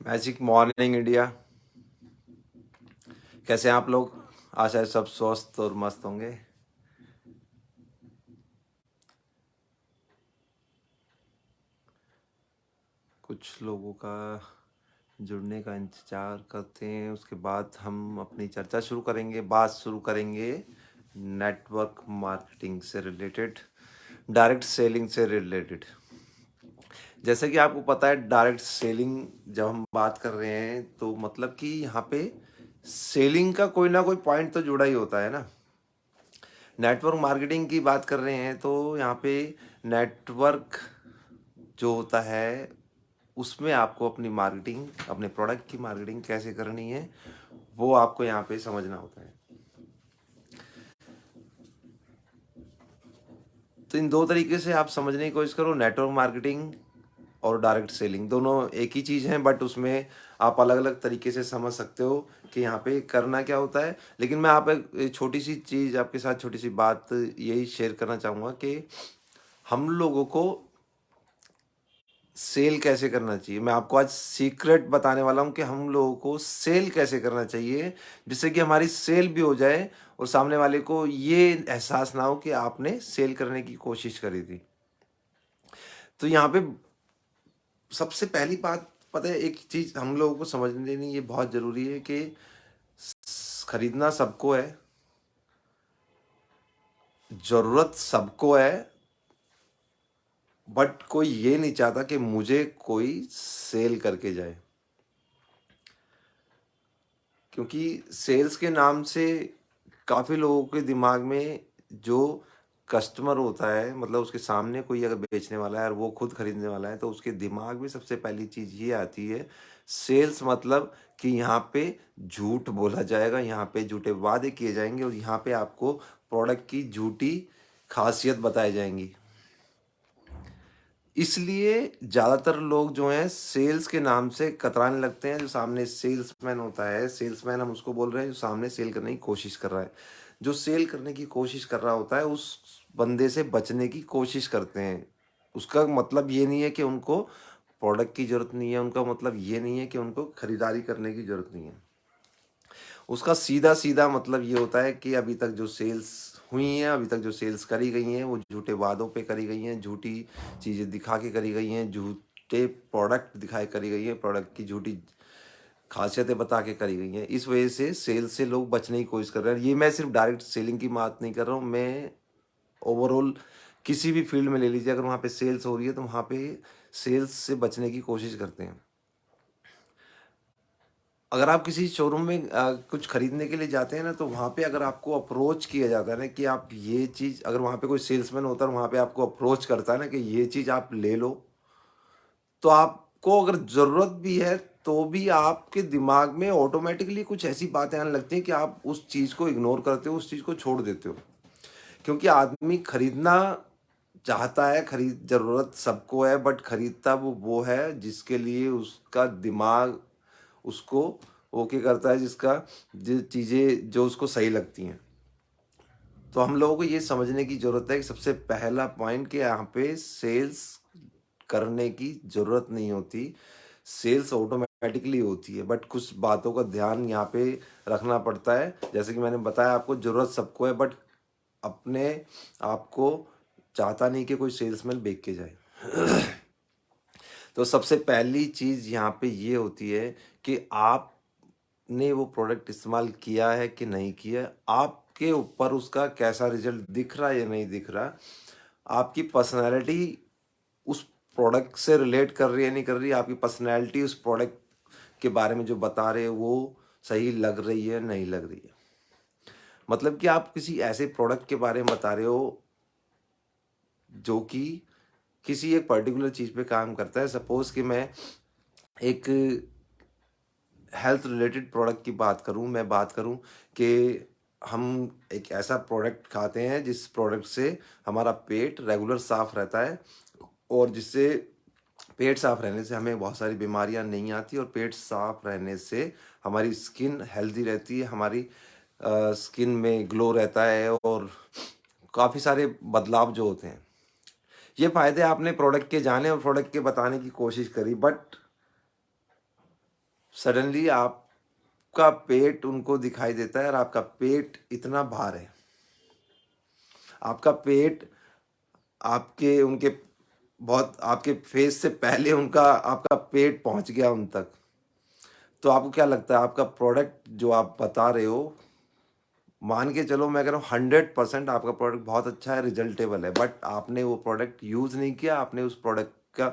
Magic morning India. कैसे हैं आप लोग? आशा है सब स्वस्थ और मस्त होंगे। कुछ लोगों का जुड़ने का इंतजार करते हैं, उसके बाद हम अपनी चर्चा शुरू करेंगे, बात शुरू करेंगे नेटवर्क मार्केटिंग से रिलेटेड, डायरेक्ट सेलिंग से रिलेटेड। जैसे कि आपको पता है, डायरेक्ट सेलिंग जब हम बात कर रहे हैं तो मतलब कि यहाँ पे सेलिंग का कोई ना कोई पॉइंट तो जुड़ा ही होता है ना। नेटवर्क मार्केटिंग की बात कर रहे हैं तो यहाँ पे नेटवर्क जो होता है उसमें आपको अपनी मार्केटिंग, अपने प्रोडक्ट की मार्केटिंग कैसे करनी है वो आपको यहाँ पे समझना होता है। तो इन दो तरीके से आप समझने की कोशिश करो। नेटवर्क मार्केटिंग और डायरेक्ट सेलिंग दोनों एक ही चीज़ हैं, बट उसमें आप अलग अलग तरीके से समझ सकते हो कि यहाँ पे करना क्या होता है। लेकिन मैं आप एक छोटी सी चीज़ आपके साथ, छोटी सी बात यही शेयर करना चाहूँगा कि हम लोगों को सेल कैसे करना चाहिए। मैं आपको आज सीक्रेट बताने वाला हूँ कि हम लोगों को सेल कैसे करना चाहिए, जिससे कि हमारी सेल भी हो जाए और सामने वाले को ये एहसास ना हो कि आपने सेल करने की कोशिश करी थी। तो यहाँ पे सबसे पहली बात, पता है, एक चीज़ हम लोगों को समझ लेनी ये बहुत ज़रूरी है कि खरीदना सबको है, ज़रूरत सबको है, बट कोई ये नहीं चाहता कि मुझे कोई सेल करके जाए। क्योंकि सेल्स के नाम से काफ़ी लोगों के दिमाग में जो कस्टमर होता है, मतलब उसके सामने कोई अगर बेचने वाला है और वो खुद खरीदने वाला है, तो उसके दिमाग में सबसे पहली चीज़ ये आती है, सेल्स मतलब कि यहाँ पे झूठ बोला जाएगा, यहाँ पे झूठे वादे किए जाएंगे और यहाँ पे आपको प्रोडक्ट की झूठी खासियत बताई जाएंगी। इसलिए ज़्यादातर लोग जो हैं सेल्स के नाम से कतराने लगते हैं। जो सामने सेल्समैन होता है, सेल्समैन हम उसको बोल रहे हैं जो सामने सेल करने की कोशिश कर रहा है। जो सेल करने की कोशिश कर रहा होता है उस बंदे से बचने की कोशिश करते हैं। उसका मतलब ये नहीं है कि उनको प्रोडक्ट की ज़रूरत नहीं है, उनका मतलब ये नहीं है कि उनको खरीदारी करने की ज़रूरत नहीं है। उसका सीधा-सीधा मतलब ये होता है कि अभी तक जो सेल्स हुई हैं, अभी तक जो सेल्स करी गई हैं, वो झूठे वादों पे करी गई हैं, झूठी चीज़ें दिखा के करी गई हैं, झूठे प्रोडक्ट दिखाए करी गई हैं, प्रोडक्ट की झूठी खासियतें बता के करी गई हैं। इस वजह से सेल्स से लोग बचने की कोशिश कर रहे हैं। ये मैं सिर्फ डायरेक्ट सेलिंग की बात नहीं कर रहा हूँ, मैं ओवरऑल किसी भी फील्ड में ले लीजिए, अगर वहाँ पे सेल्स हो रही है तो वहाँ पे सेल्स से बचने की कोशिश करते हैं। अगर आप किसी शोरूम में कुछ खरीदने के लिए जाते हैं ना, तो वहाँ पे अगर आपको अप्रोच किया जाता है ना कि आप ये चीज़, अगर वहाँ पे कोई सेल्समैन होता है और वहाँ पे आपको अप्रोच करता है ना कि ये चीज़ आप ले लो, तो आपको अगर ज़रूरत भी है तो भी आपके दिमाग में ऑटोमेटिकली कुछ ऐसी बातें आने लगती हैं कि आप उस चीज़ को इग्नोर करते हो, उस चीज़ को छोड़ देते हो। क्योंकि आदमी खरीदना चाहता है, खरीद ज़रूरत सबको है, बट खरीदता वो है जिसके लिए उसका दिमाग उसको ओके करता है, जिसका जो चीज़ें जो उसको सही लगती हैं। तो हम लोगों को ये समझने की ज़रूरत है कि सबसे पहला पॉइंट कि यहाँ पे सेल्स करने की ज़रूरत नहीं होती, सेल्स ऑटोमेटिकली होती है, बट कुछ बातों का ध्यान यहाँ पे रखना पड़ता है। जैसे कि मैंने बताया आपको, ज़रूरत सबको है, बट अपने आप को चाहता नहीं कि कोई सेल्समैन बेच के जाए। तो सबसे पहली चीज़ यहाँ पे ये होती है कि आपने वो प्रोडक्ट इस्तेमाल किया है कि नहीं किया है, आपके ऊपर उसका कैसा रिजल्ट दिख रहा है या नहीं दिख रहा, आपकी पर्सनैलिटी उस प्रोडक्ट से रिलेट कर रही है नहीं कर रही, आपकी पर्सनैलिटी उस प्रोडक्ट के बारे में जो बता रहे हैं वो सही लग रही है नहीं लग रही है। मतलब कि आप किसी ऐसे प्रोडक्ट के बारे में बता रहे हो जो कि किसी एक पर्टिकुलर चीज़ पे काम करता है। सपोज़ कि मैं एक हेल्थ रिलेटेड प्रोडक्ट की बात करूं, मैं बात करूं कि हम एक ऐसा प्रोडक्ट खाते हैं जिस प्रोडक्ट से हमारा पेट रेगुलर साफ रहता है, और जिससे पेट साफ रहने से हमें बहुत सारी बीमारियां नहीं आती, और पेट साफ रहने से हमारी स्किन हेल्दी रहती है, हमारी स्किन में ग्लो रहता है, और काफ़ी सारे बदलाव जो होते हैं। ये फ़ायदे आपने प्रोडक्ट के जाने और प्रोडक्ट के बताने की कोशिश करी, बट सडनली आपका पेट उनको दिखाई देता है और आपका पेट इतना भार है, आपका पेट आपके उनके बहुत आपके फेस से पहले उनका आपका पेट पहुंच गया उन तक। तो आपको क्या लगता है आपका प्रोडक्ट जो आप बता रहे हो, मान के चलो मैं कह रहा हूँ 100% आपका प्रोडक्ट बहुत अच्छा है, रिजल्टेबल है, बट आपने वो प्रोडक्ट यूज़ नहीं किया, आपने उस प्रोडक्ट का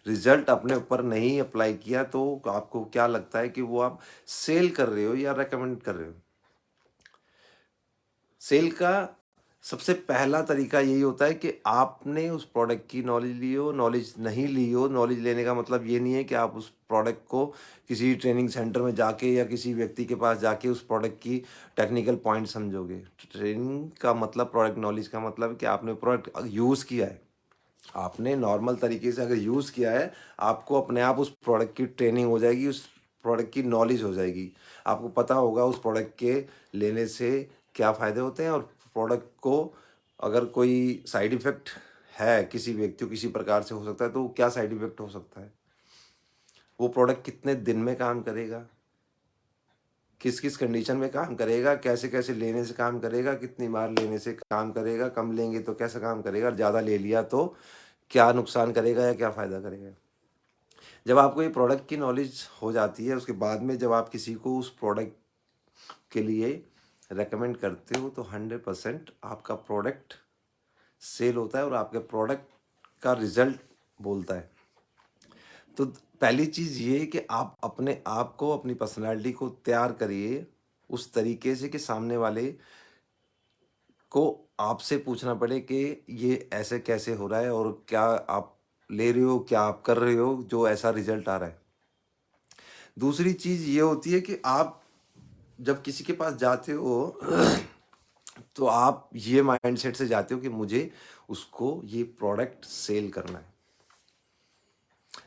रिजल्ट अपने ऊपर नहीं अप्लाई किया, तो आपको क्या लगता है कि वो आप सेल कर रहे हो या रेकमेंड कर रहे हो? सेल का सबसे पहला तरीका यही होता है कि आपने उस प्रोडक्ट की नॉलेज ली हो, नॉलेज नहीं ली हो। नॉलेज लेने का मतलब ये नहीं है कि आप उस प्रोडक्ट को किसी ट्रेनिंग सेंटर में जाके या किसी व्यक्ति के पास जाके उस प्रोडक्ट की टेक्निकल पॉइंट समझोगे। ट्रेनिंग का मतलब, प्रोडक्ट नॉलेज का मतलब है कि आपने प्रोडक्ट यूज़ किया है, आपने नॉर्मल तरीके से अगर यूज़ किया है, आपको अपने आप उस प्रोडक्ट की ट्रेनिंग हो जाएगी, उस प्रोडक्ट की नॉलेज हो जाएगी। आपको पता होगा उस प्रोडक्ट के लेने से क्या फ़ायदे होते हैं, और प्रोडक्ट को अगर कोई साइड इफ़ेक्ट है किसी व्यक्ति को किसी प्रकार से हो सकता है, तो क्या साइड इफ़ेक्ट हो सकता है? वो प्रोडक्ट कितने दिन में काम करेगा? किस-किस कंडीशन में काम करेगा? कैसे-कैसे लेने से काम करेगा? कितनी बार लेने से काम करेगा? कम लेंगे तो कैसा काम करेगा? और ज़्यादा ले लिया तो क्या नुकसान करेगा या क्या फ़ायदा करेगा? जब आपको ये प्रोडक्ट की नॉलेज हो जाती है, उसके बाद में जब आप किसी को उस प्रोडक्ट के लिए रेकमेंड करते हो, तो 100% आपका प्रोडक्ट सेल होता है और आपके प्रोडक्ट का रिजल्ट बोलता है। तो पहली चीज़ ये है कि आप अपने आप को, अपनी पर्सनैलिटी को तैयार करिए उस तरीके से कि सामने वाले को आपसे पूछना पड़े कि ये ऐसे कैसे हो रहा है और क्या आप ले रहे हो, क्या आप कर रहे हो जो ऐसा रिजल्ट आ रहा है। दूसरी चीज़ ये होती है कि आप जब किसी के पास जाते हो तो आप ये माइंडसेट से जाते हो कि मुझे उसको ये प्रोडक्ट सेल करना है।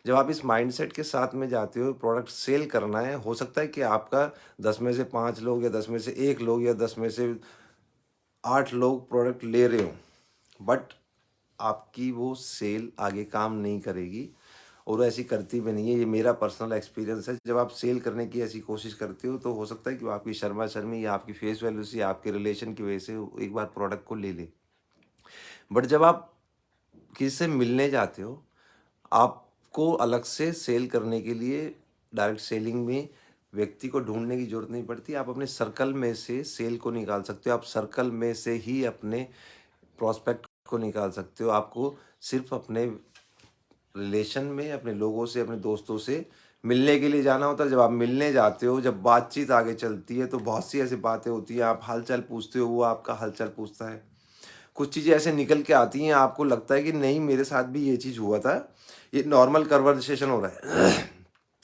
जब आप इस माइंडसेट के साथ में जाते हो, प्रोडक्ट सेल करना है, हो सकता है कि आपका 10 में से 5 लोग या 10 में से 1 लोग या 10 में से 8 लोग प्रोडक्ट ले रहे हो, बट आपकी वो सेल आगे काम नहीं करेगी और वो ऐसी करती भी नहीं है। ये मेरा पर्सनल एक्सपीरियंस है। जब आप सेल करने की ऐसी कोशिश करते हो, तो हो सकता है कि वो आपकी शर्मा-शर्मी या आपकी फेस वैल्यू से या आपके रिलेशन की वजह से वो एक बार प्रोडक्ट को ले ले। बट जब आप किसी से मिलने जाते हो, आपको अलग से सेल करने के लिए डायरेक्ट सेलिंग में व्यक्ति को ढूँढने की ज़रूरत नहीं पड़ती। आप अपने सर्कल में से सेल को निकाल सकते हो। आप सर्कल में से ही अपने प्रॉस्पेक्ट को निकाल सकते हो। आपको सिर्फ़ अपने रिलेशन में, अपने लोगों से, अपने दोस्तों से मिलने के लिए जाना होता है। जब आप मिलने जाते हो, जब बातचीत आगे चलती है, तो बहुत सी ऐसी बातें होती हैं, आप हाल-चाल पूछते हो, वो आपका हाल-चाल पूछता है। कुछ चीज़ें ऐसे निकल के आती हैं, आपको लगता है कि नहीं मेरे साथ भी ये चीज़ हुआ था, ये नॉर्मल कन्वर्सेशन हो रहा है।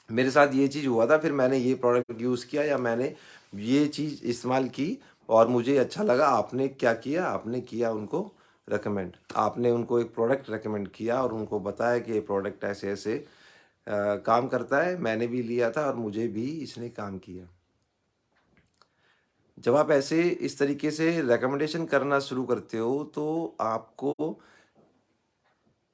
मेरे साथ ये चीज़ हुआ था, फिर मैंने ये प्रोडक्ट यूज़ किया या मैंने ये चीज़ इस्तेमाल की और मुझे अच्छा लगा। आपने क्या किया? आपने किया उनको रिकमेंड। आपने उनको एक प्रोडक्ट रिकमेंड किया और उनको बताया कि ये प्रोडक्ट ऐसे-ऐसे काम करता है, मैंने भी लिया था और मुझे भी इसने काम किया। जब आप ऐसे इस तरीके से रिकमेंडेशन करना शुरू करते हो, तो आपको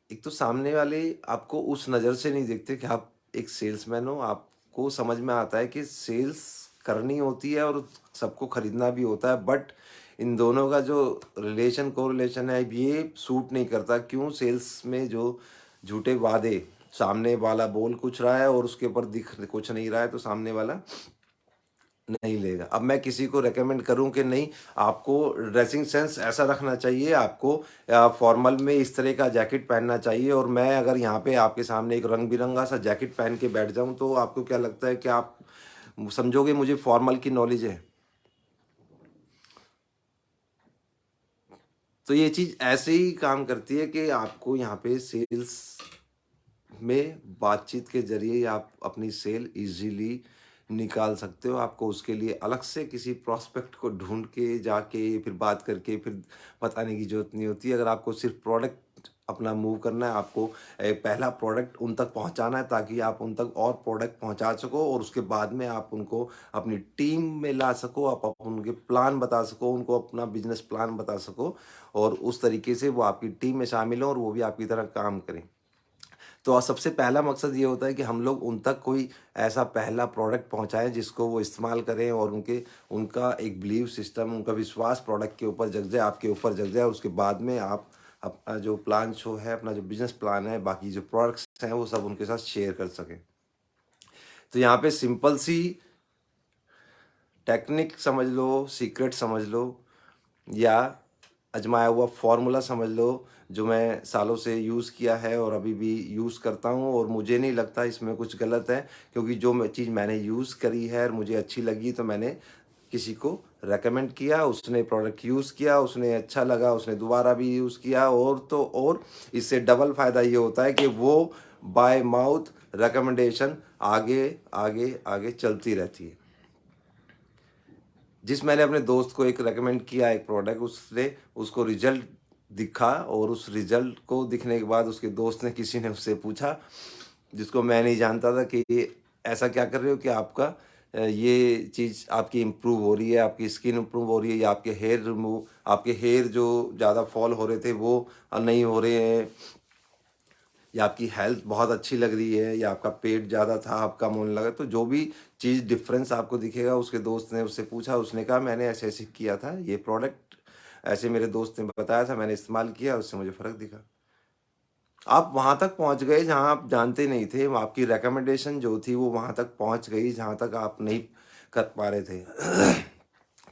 एक तो सामने वाले आपको उस नज़र से नहीं देखते कि आप एक सेल्समैन हो। आपको समझ में आता है कि सेल्स करनी होती है और सबको खरीदना भी होता है, बट इन दोनों का जो कोरिलेशन है, ये सूट नहीं करता। क्यों? सेल्स में जो झूठे वादे, सामने वाला बोल कुछ रहा है और उसके ऊपर दिख कुछ नहीं रहा है, तो सामने वाला नहीं लेगा। अब मैं किसी को रिकमेंड करूँ कि नहीं, आपको ड्रेसिंग सेंस ऐसा रखना चाहिए, आपको फॉर्मल में इस तरह का जैकेट पहनना चाहिए, और मैं अगर यहाँ पे आपके सामने एक रंग-बिरंगा सा जैकेट पहन के बैठ जाऊँ, तो आपको क्या लगता है कि आप समझोगे मुझे फॉर्मल की नॉलेज है? तो ये चीज़ ऐसे ही काम करती है कि आपको यहाँ पे सेल्स में बातचीत के ज़रिए आप अपनी सेल ईज़िली निकाल सकते हो। आपको उसके लिए अलग से किसी प्रॉस्पेक्ट को ढूँढ के, जाके, फिर बात करके, फिर बताने की ज़रूरत नहीं होती है। अगर आपको सिर्फ़ प्रोडक्ट अपना मूव करना है, आपको पहला प्रोडक्ट उन तक पहुँचाना है, ताकि आप उन तक और प्रोडक्ट पहुँचा सको और उसके बाद में आप उनको अपनी टीम में ला सको, आप उनके प्लान बता सको, उनको अपना बिज़नेस प्लान बता सको और उस तरीके से वो आपकी टीम में शामिल हों और वो भी आपकी तरह काम करें। तो सबसे पहला मकसद ये होता है कि हम लोग उन तक कोई ऐसा पहला प्रोडक्ट पहुंचाएं जिसको वो इस्तेमाल करें और उनका एक बिलीव सिस्टम, उनका विश्वास प्रोडक्ट के ऊपर जग जाए, आपके ऊपर जग जाए। उसके बाद में आप अपना जो प्लान शो है, अपना जो बिजनेस प्लान है, बाकी जो प्रोडक्ट्स हैं वो सब उनके साथ शेयर कर सकें। तो यहाँ पे सिंपल सी टेक्निक समझ लो, सीक्रेट समझ लो, या आजमाया हुआ फॉर्मूला समझ लो, जो मैं सालों से यूज़ किया है और अभी भी यूज़ करता हूँ, और मुझे नहीं लगता इसमें कुछ गलत है, क्योंकि जो चीज़ मैंने यूज़ करी है और मुझे अच्छी लगी तो मैंने किसी को रेकमेंड किया, उसने प्रोडक्ट यूज़ किया, उसने अच्छा लगा, उसने दोबारा भी यूज़ किया, और तो और इससे डबल फ़ायदा ये होता है कि वो बाय माउथ रिकमेंडेशन आगे आगे आगे चलती रहती है। मैंने अपने दोस्त को एक रेकमेंड किया एक प्रोडक्ट, उसको रिजल्ट दिखा, और उस रिजल्ट को दिखने के बाद उसके दोस्त ने, किसी ने उससे पूछा, जिसको मैं नहीं जानता था, कि ये ऐसा क्या कर रहे हो कि आपका ये चीज़ आपकी इम्प्रूव हो रही है, आपकी स्किन इम्प्रूव हो रही है, या आपके हेयर जो ज़्यादा फॉल हो रहे थे वो नहीं हो रहे हैं, या आपकी हेल्थ बहुत अच्छी लग रही है, या आपका पेट ज़्यादा था अब कम होने लगा। तो जो भी चीज़ डिफरेंस आपको दिखेगा, उसके दोस्त ने उससे पूछा, उसने कहा मैंने ऐसे ऐसे किया था, ये प्रोडक्ट ऐसे मेरे दोस्त ने बताया था, मैंने इस्तेमाल किया, उससे मुझे फ़र्क दिखा। आप वहाँ तक पहुँच गए जहाँ आप जानते नहीं थे, आपकी रिकमेंडेशन जो थी वो वहाँ तक पहुँच गई जहाँ तक आप नहीं कर पा रहे थे।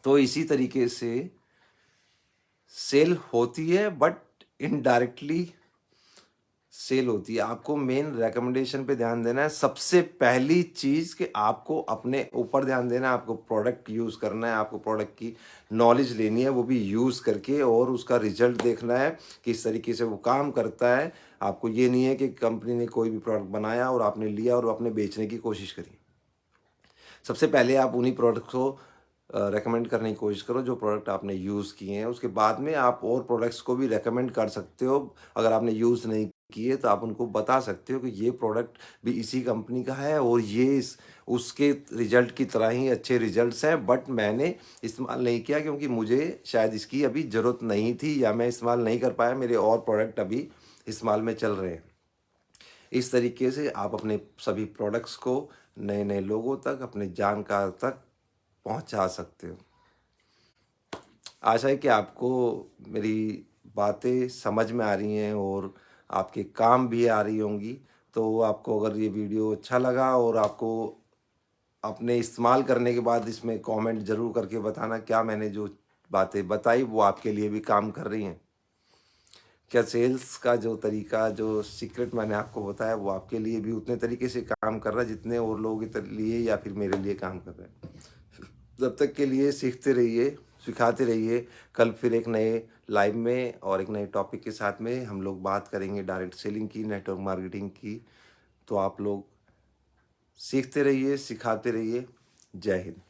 तो इसी तरीके से सेल होती है, बट इनडायरेक्टली सेल होती है। आपको मेन रिकमेंडेशन पे ध्यान देना है। सबसे पहली चीज़ कि आपको अपने ऊपर ध्यान देना है, आपको प्रोडक्ट यूज़ करना है, आपको प्रोडक्ट की नॉलेज लेनी है, वो भी यूज़ करके, और उसका रिजल्ट देखना है किस तरीके से वो काम करता है। आपको ये नहीं है कि कंपनी ने कोई भी प्रोडक्ट बनाया और आपने लिया और अपने बेचने की कोशिश करी। सबसे पहले आप उन्हीं प्रोडक्ट को रेकमेंड करने की कोशिश करो जो प्रोडक्ट आपने यूज़ किए हैं। उसके बाद में आप और प्रोडक्ट्स को भी रेकमेंड कर सकते हो। अगर आपने यूज़ नहीं किए तो आप उनको बता सकते हो कि ये प्रोडक्ट भी इसी कंपनी का है, और ये उसके रिजल्ट की तरह ही अच्छे रिजल्ट्स हैं, बट मैंने इस्तेमाल नहीं किया क्योंकि मुझे शायद इसकी अभी ज़रूरत नहीं थी, या मैं इस्तेमाल नहीं कर पाया, मेरे और प्रोडक्ट अभी इस्तेमाल में चल रहे हैं। इस तरीके से आप अपने सभी प्रोडक्ट्स को नए नए लोगों तक, अपने जानकार तक पहुंचा सकते हो। आशा है कि आपको मेरी बातें समझ में आ रही हैं और आपके काम भी आ रही होंगी। तो आपको अगर ये वीडियो अच्छा लगा, और आपको अपने इस्तेमाल करने के बाद इसमें कमेंट ज़रूर करके बताना, क्या मैंने जो बातें बताई वो आपके लिए भी काम कर रही हैं। क्या सेल्स का जो तरीका, जो सीक्रेट मैंने आपको बताया, वो आपके लिए भी उतने तरीके से काम कर रहा है जितने और लोगों के लिए या फिर मेरे लिए काम कर रहे हैं। जब तक के लिए सीखते रहिए, सिखाते रहिए। कल फिर एक नए लाइव में और एक नए टॉपिक के साथ में हम लोग बात करेंगे डायरेक्ट सेलिंग की, नेटवर्क मार्केटिंग की। तो आप लोग सीखते रहिए, सिखाते रहिए। जय हिंद।